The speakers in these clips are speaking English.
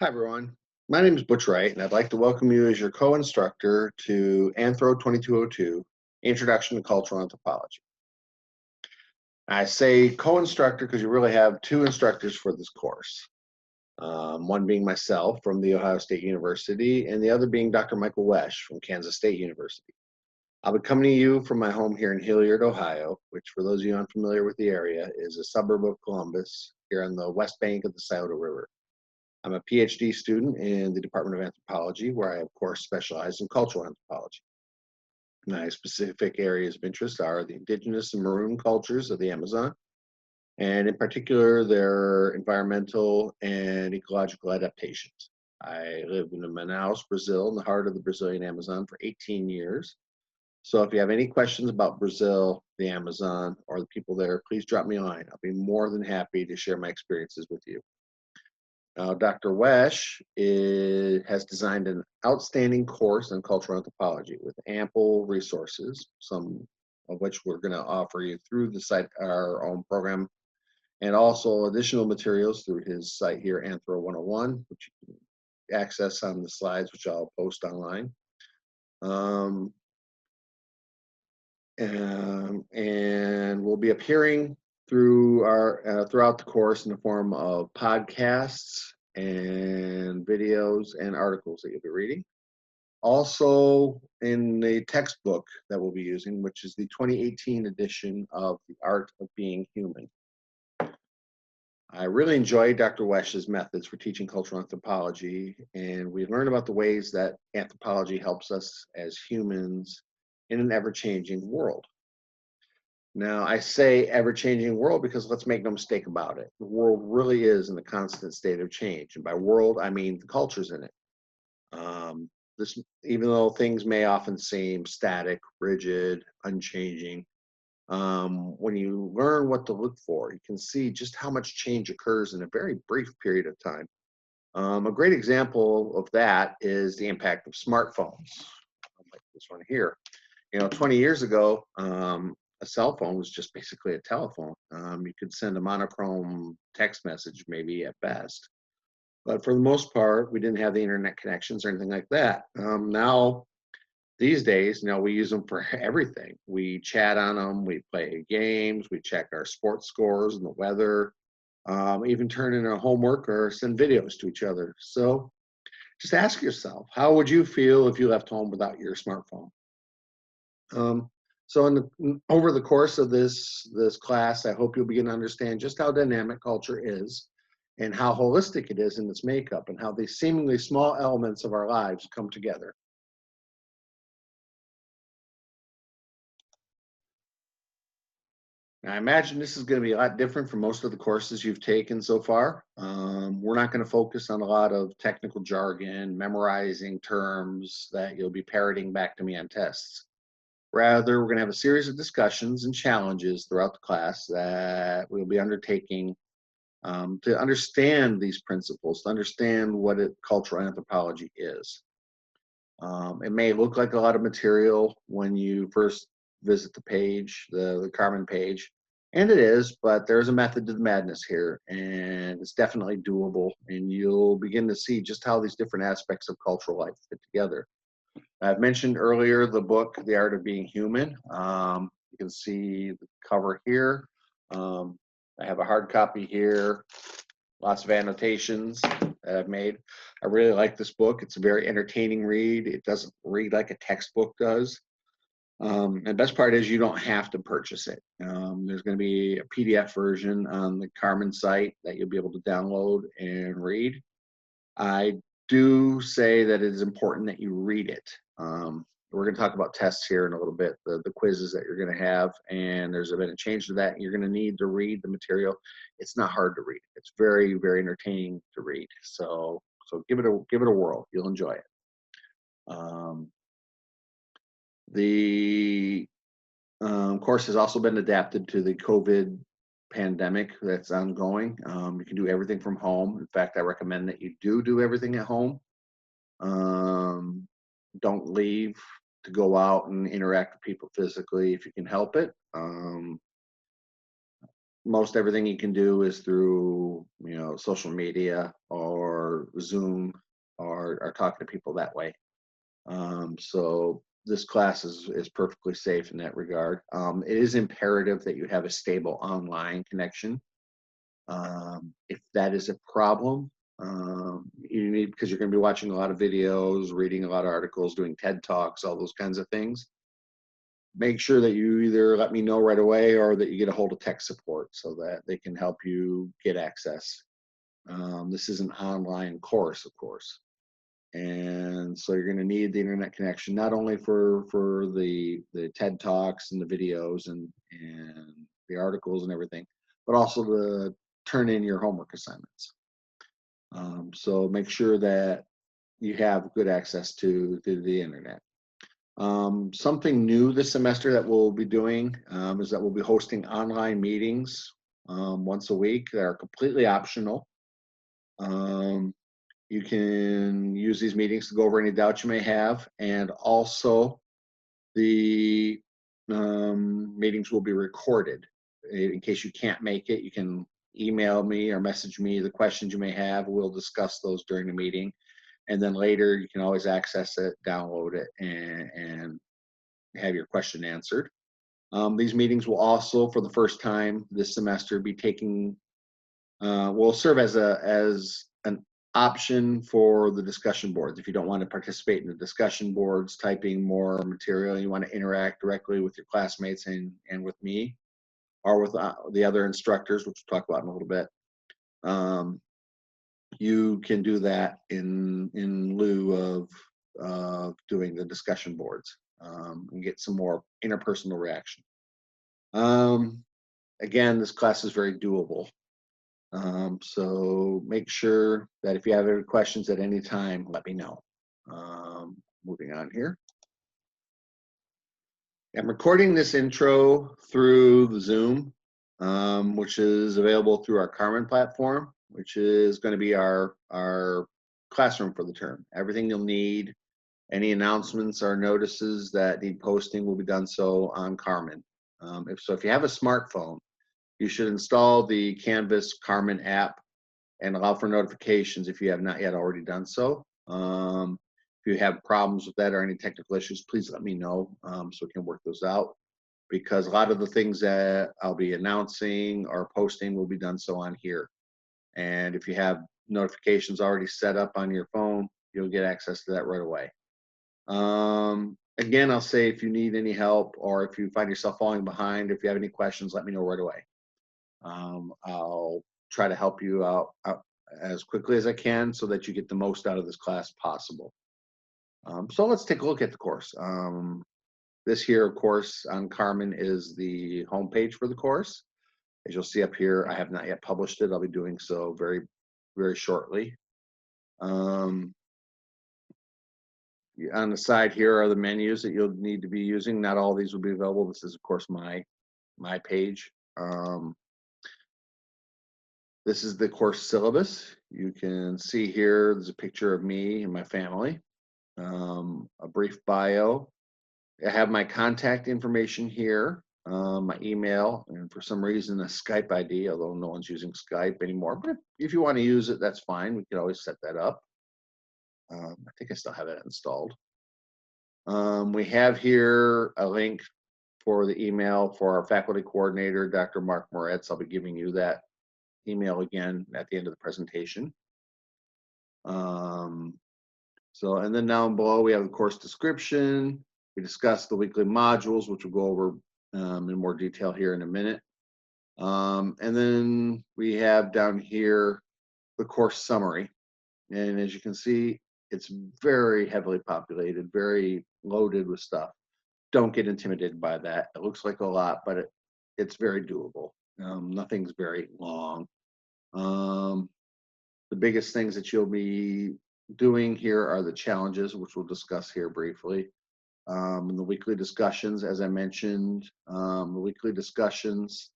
Hi, everyone. My name is Butch Wright, and I'd like to welcome you as your co-instructor to Anthro 2202, Introduction to Cultural Anthropology. I say co-instructor because you really have two instructors for this course, one being myself from The Ohio State University, and the other being Dr. Michael Wesch from Kansas State University. I'll be coming to you from my home here in Hilliard, Ohio, which, for those of you unfamiliar with the area, is a suburb of Columbus here on the west bank of the Scioto River. I'm a PhD student in the Department of Anthropology, where I, of course, specialize in cultural anthropology. My specific areas of interest are the indigenous and maroon cultures of the Amazon, and in particular, their environmental and ecological adaptations. I lived in Manaus, Brazil, in the heart of the Brazilian Amazon for 18 years. So if you have any questions about Brazil, the Amazon, or the people there, please drop me a line. I'll be more than happy to share my experiences with you. Dr. Wesch has designed an outstanding course in cultural anthropology with ample resources, some of which we're going to offer you through the site, our own program, and also additional materials through his site here, Anthro 101, which you can access on the slides, which I'll post online. And we'll be appearing throughout the course in the form of podcasts and videos and articles that you'll be reading. Also in the textbook that we'll be using, which is the 2018 edition of The Art of Being Human. I really enjoy Dr. Wesch's methods for teaching cultural anthropology, and we learn about the ways that anthropology helps us as humans in an ever-changing world. Now, I say ever-changing world because let's make no mistake about it. The world really is in a constant state of change. And by world, I mean the cultures in it. Even though things may often seem static, rigid, unchanging, when you learn what to look for, you can see just how much change occurs in a very brief period of time. A great example of that is the impact of smartphones, like this one here. 20 years ago, a cell phone was just basically a telephone. You could send a monochrome text message, maybe at best. But for the most part, we didn't have the internet connections or anything like that. Now, these days, we use them for everything. We chat on them, we play games, we check our sports scores and the weather, even turn in our homework or send videos to each other. So just ask yourself, how would you feel if you left home without your smartphone? So over the course of this class, I hope you'll begin to understand just how dynamic culture is and how holistic it is in its makeup and how these seemingly small elements of our lives come together. Now, I imagine this is going to be a lot different from most of the courses you've taken so far. We're not going to focus on a lot of technical jargon, memorizing terms that you'll be parroting back to me on tests. Rather, we're going to have a series of discussions and challenges throughout the class that we'll be undertaking to understand these principles, to understand what cultural anthropology is. It may look like a lot of material when you first visit the page, the Carmen page, and it is, but there's a method to the madness here, and it's definitely doable, and you'll begin to see just how these different aspects of cultural life fit together. I've mentioned earlier the book, The Art of Being Human. You can see the cover here. I have a hard copy here, lots of annotations that I've made. I really like this book. It's a very entertaining read. It doesn't read like a textbook does. And the best part is you don't have to purchase it. There's going to be a PDF version on the Carmen site that you'll be able to download and read. I do say that it is important that you read it. We're going to talk about tests here in a little bit, the quizzes that you're going to have, and there's been a change to that. You're going to need to read the material. It's not hard to read. It's very, very entertaining to read. So give it a whirl. You'll enjoy it. The course has also been adapted to the COVID pandemic that's ongoing. You can do everything from home. In fact, I recommend that you do everything at home. Don't leave to go out and interact with people physically if you can help it. Most everything you can do is through social media or Zoom or talking to people that way. So this class is perfectly safe in that regard. It is imperative that you have a stable online connection. If that is a problem, you need, because you're going to be watching a lot of videos, reading a lot of articles, doing TED Talks, all those kinds of things. Make sure that you either let me know right away or that you get a hold of tech support so that they can help you get access. This is an online course, of course. And so you're going to need the internet connection, not only for the TED Talks and the videos and the articles and everything, but also to turn in your homework assignments. So make sure that you have good access to the internet. Something new this semester that we'll be doing is that we'll be hosting online meetings once a week that are completely optional. You can use these meetings to go over any doubts you may have, and also the meetings will be recorded. In case you can't make it, you can email me or message me the questions you may have. We'll discuss those during the meeting, and then later you can always access it, download it, and have your question answered. These meetings will also, for the first time this semester, be taking will serve as an option for the discussion boards. If you don't want to participate in the discussion boards, typing more material, you want to interact directly with your classmates and with me, or with the other instructors, which we'll talk about in a little bit. You can do that in lieu of doing the discussion boards and get some more interpersonal reaction. Again, this class is very doable. So make sure that if you have any questions at any time, let me know. Moving on here. I'm recording this intro through the Zoom, which is available through our Carmen platform, which is going to be our classroom for the term. Everything you'll need, any announcements or notices that need posting will be done so on Carmen. If you have a smartphone, you should install the Canvas Carmen app and allow for notifications if you have not yet already done so. If you have problems with that or any technical issues, please let me know so we can work those out, because a lot of the things that I'll be announcing or posting will be done so on here. And if you have notifications already set up on your phone, you'll get access to that right away. Again, I'll say if you need any help or if you find yourself falling behind, if you have any questions, let me know right away. I'll try to help you out as quickly as I can so that you get the most out of this class possible. So let's take a look at the course. This here, of course, on Carmen is the homepage for the course. As you'll see up here, I have not yet published it. I'll be doing so very, very shortly. On the side here are the menus that you'll need to be using. Not all of these will be available. This is, of course, my page. This is the course syllabus. You can see here, there's a picture of me and my family, a brief bio. I have my contact information here, my email, and for some reason a Skype ID, although no one's using Skype anymore. But if you want to use it, that's fine. We can always set that up. I think I still have it installed. We have here a link for the email for our faculty coordinator, Dr. Mark Moretz. I'll be giving you that email again at the end of the presentation. And then down below we have the course description. We discussed the weekly modules, which we'll go over in more detail here in a minute. And then we have down here the course summary. And as you can see, it's very heavily populated, very loaded with stuff. Don't get intimidated by that. It looks like a lot, but it's very doable. Nothing's very long. The biggest things that you'll be doing here are the challenges, which we'll discuss here briefly. And the weekly discussions, as I mentioned, the weekly discussions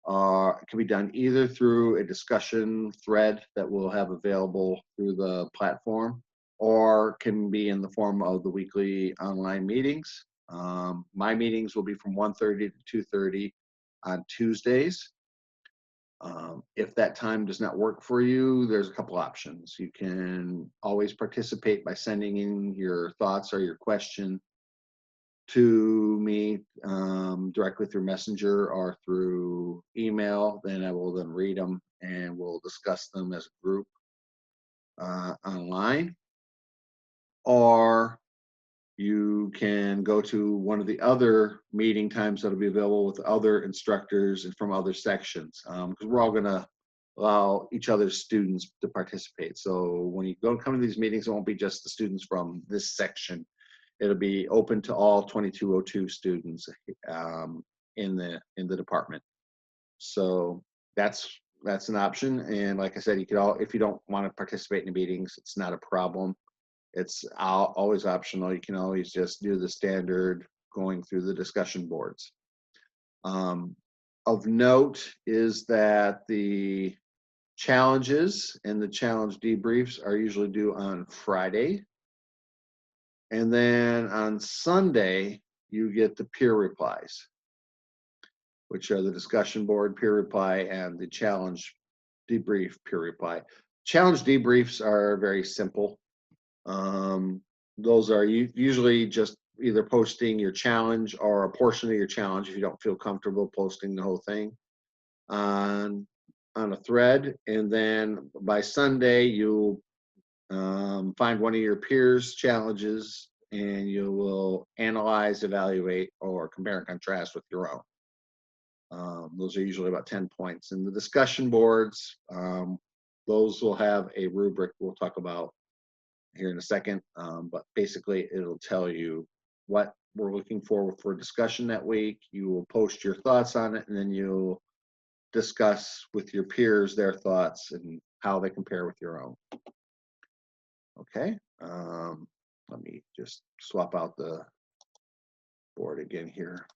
can be done either through a discussion thread that we'll have available through the platform, or can be in the form of the weekly online meetings. My meetings will be from 1:30 to 2:30 on Tuesdays. If that time does not work for you, there's a couple options. You can always participate by sending in your thoughts or your question to me directly through Messenger or through email. Then I will then read them and we'll discuss them as a group online. Or you can go to one of the other meeting times that'll be available with other instructors and from other sections, because we're all going to allow each other's students to participate. So when you go come to these meetings, it won't be just the students from this section. It'll be open to all 2202 students in the department. So that's an option. And like I said, you could if you don't want to participate in the meetings, it's not a problem. It's always optional. You can always just do the standard going through the discussion boards. Of note is that the challenges and the challenge debriefs are usually due on Friday. And then on Sunday, you get the peer replies, which are the discussion board peer reply and the challenge debrief peer reply. Challenge debriefs are very simple. Those are usually just either posting your challenge or a portion of your challenge if you don't feel comfortable posting the whole thing on a thread. And then by Sunday, you'll find one of your peers' challenges and you will analyze, evaluate, or compare and contrast with your own. Those are usually about 10 points. And the discussion boards, those will have a rubric we'll talk about here in a second, but basically it'll tell you what we're looking for discussion that week. You will post your thoughts on it, and then you'll discuss with your peers their thoughts and how they compare with your own. Okay, let me just swap out the board again here.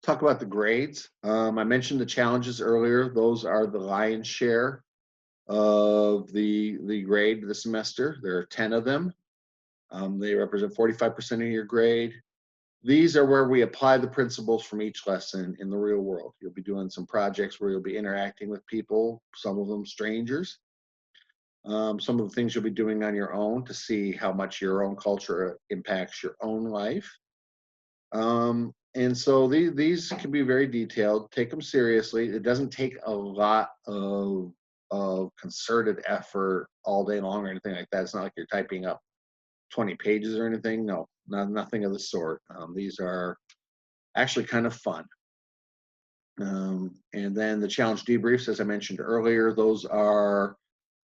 Talk about the grades. I mentioned the challenges earlier. Those are the lion's share of the grade this semester. There are 10 of them. They represent 45% of your grade. These are where we apply the principles from each lesson in the real world. You'll be doing some projects where you'll be interacting with people, some of them strangers. Some of the things you'll be doing on your own to see how much your own culture impacts your own life. And so these can be very detailed. Take them seriously. It doesn't take a lot of concerted effort all day long or anything like that. It's not like you're typing up 20 pages or anything. No, nothing of the sort. These are actually kind of fun. And then the challenge debriefs, as I mentioned earlier, those are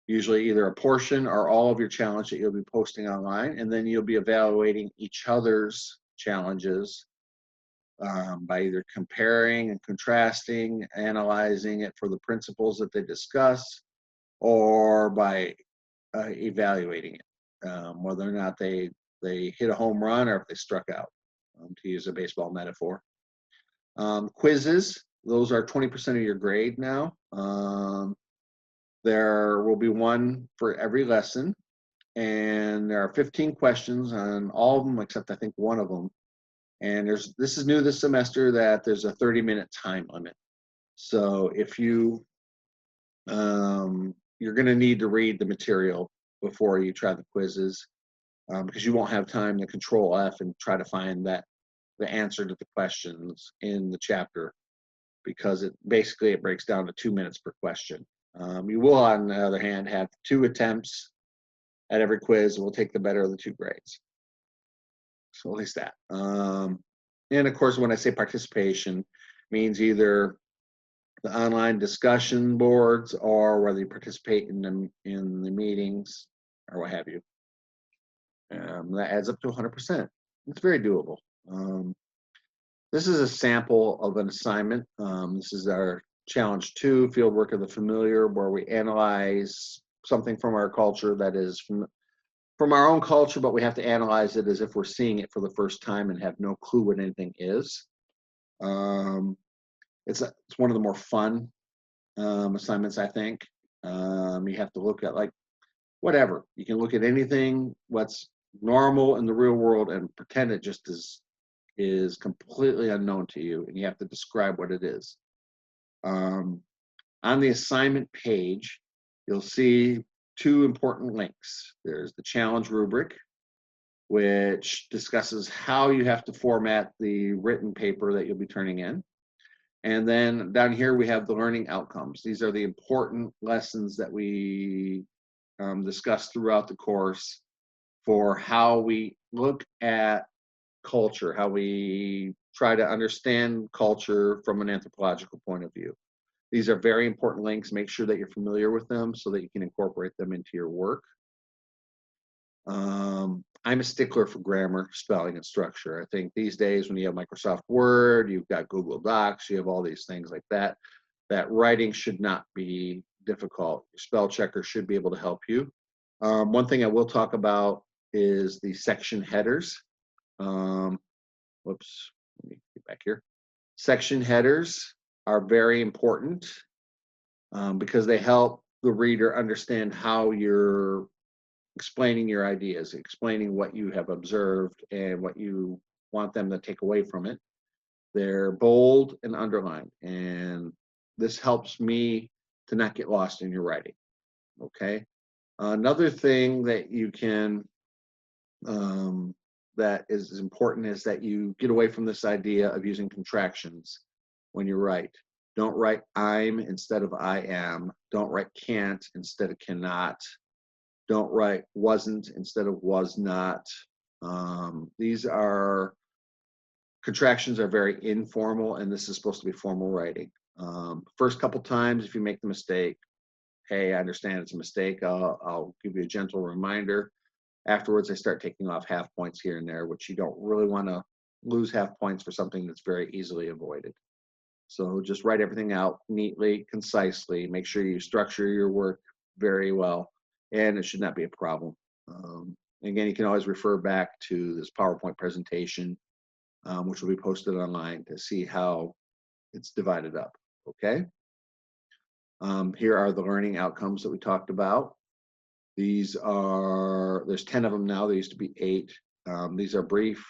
usually either a portion or all of your challenge that you'll be posting online, and then you'll be evaluating each other's challenges by either comparing and contrasting, analyzing it for the principles that they discuss, or by evaluating it, whether or not they hit a home run or if they struck out, to use a baseball metaphor. Quizzes, those are 20% of your grade now. There will be one for every lesson, and there are 15 questions on all of them except I think one of them. And this is new this semester that there's a 30-minute time limit. So if you're going to need to read the material before you try the quizzes, because you won't have time to control F and try to find the answer to the questions in the chapter, because it breaks down to 2 minutes per question. You will, on the other hand, have 2 attempts at every quiz. We'll take the better of the 2 grades. So at least that. And of course, when I say participation, means either the online discussion boards or whether you participate in the meetings or what have you. That adds up to 100%. It's very doable. This is a sample of an assignment. This is our challenge 2, fieldwork of the familiar, where we analyze something from our culture that is from our own culture, but we have to analyze it as if we're seeing it for the first time and have no clue what anything is. It's one of the more fun assignments, I think. You have to look at whatever. You can look at anything what's normal in the real world and pretend it just is is completely unknown to you, and you have to describe what it is. On the assignment page, you'll see two important links. There's the challenge rubric, which discusses how you have to format the written paper that you'll be turning in. And then down here, we have the learning outcomes. These are the important lessons that we discuss throughout the course for how we look at culture, how we try to understand culture from an anthropological point of view. These are very important links. Make sure that you're familiar with them so that you can incorporate them into your work. I'm a stickler for grammar, spelling, and structure. I think these days when you have Microsoft Word, you've got Google Docs, you have all these things like that, that writing should not be difficult. Your spell checker should be able to help you. One thing I will talk about is the section headers. Whoops, let me get back here. Section headers are very important because they help the reader understand how you're explaining your ideas, explaining what you have observed and what you want them to take away from it. They're bold and underlined, and this helps me to not get lost in your writing. Okay. Another thing that you can that is important is that you get away from this idea of using contractions when you write. Don't write I'm instead of I am. Don't write can't instead of cannot. Don't write wasn't instead of was not. These are contractions are very informal, and this is supposed to be formal writing. First couple times, if you make the mistake, hey, I understand it's a mistake. I'll give you a gentle reminder. Afterwards, I start taking off half points here and there, which you don't really want to lose half points for something that's very easily avoided. So just write everything out neatly, concisely. Make sure you structure your work very well, and it should not be a problem. Again, you can always refer back to this PowerPoint presentation, which will be posted online to see how it's divided up, okay? Here are the learning outcomes that we talked about. These are, there's 10 of them now, there used to be 8. These are brief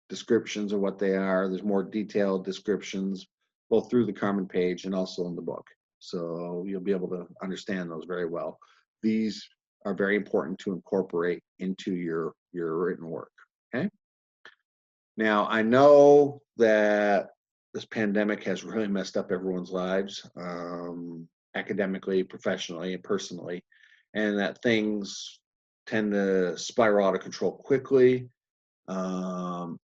descriptions of what they are. There's more detailed descriptions both through the Carmen page and also in the book. So you'll be able to understand those very well. These are very important to incorporate into your written work, okay? Now, I know that this pandemic has really messed up everyone's lives, academically, professionally, and personally, and that things tend to spiral out of control quickly.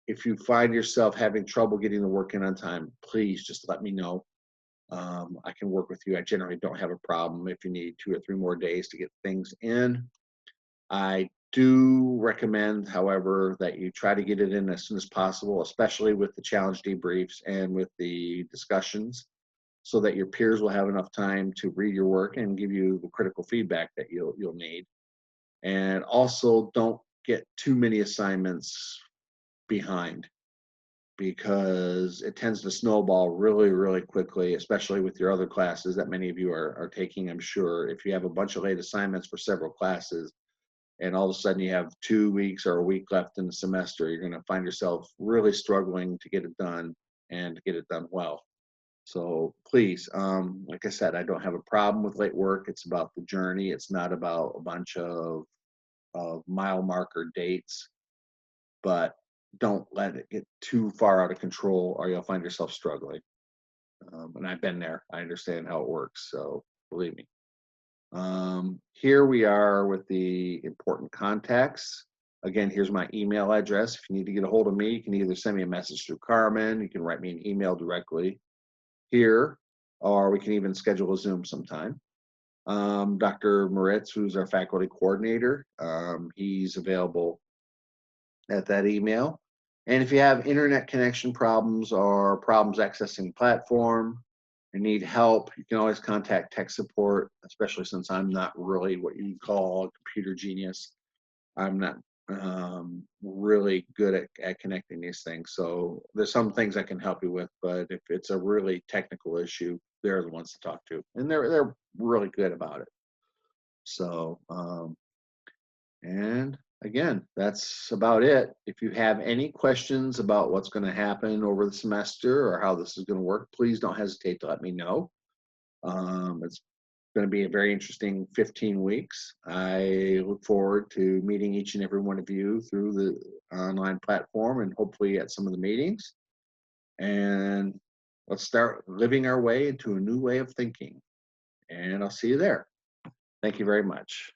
If you find yourself having trouble getting the work in on time, please just let me know. I can work with you. I generally don't have a problem if you need 2 or 3 more days to get things in. I do recommend, however, that you try to get it in as soon as possible, especially with the challenge debriefs and with the discussions, so that your peers will have enough time to read your work and give you the critical feedback that you'll need. And also, don't get too many assignments behind, because it tends to snowball really, really quickly, especially with your other classes that many of you are taking, I'm sure. If you have a bunch of late assignments for several classes, and all of a sudden you have 2 weeks or a week left in the semester, you're going to find yourself really struggling to get it done and to get it done well. So please, like I said, I don't have a problem with late work. It's about the journey. It's not about a bunch of mile marker dates, but don't let it get too far out of control or you'll find yourself struggling. And I've been there. I understand how it works. So believe me. Here we are with the important contacts. Again, here's my email address. If you need to get a hold of me, you can either send me a message through Carmen, you can write me an email directly here, or we can even schedule a Zoom sometime. Dr. Moritz, who's our faculty coordinator, he's available at that email. And if you have internet connection problems or problems accessing the platform, and need help, you can always contact tech support, especially since I'm not really what you call a computer genius. I'm not really good at connecting these things. So there's some things I can help you with, but if it's a really technical issue, they're the ones to talk to. And they're really good about it. So, and again, that's about it. If you have any questions about what's going to happen over the semester or how this is going to work, please don't hesitate to let me know. It's going to be a very interesting 15 weeks. I look forward to meeting each and every one of you through the online platform and hopefully at some of the meetings. And let's start living our way into a new way of thinking. And I'll see you there. Thank you very much.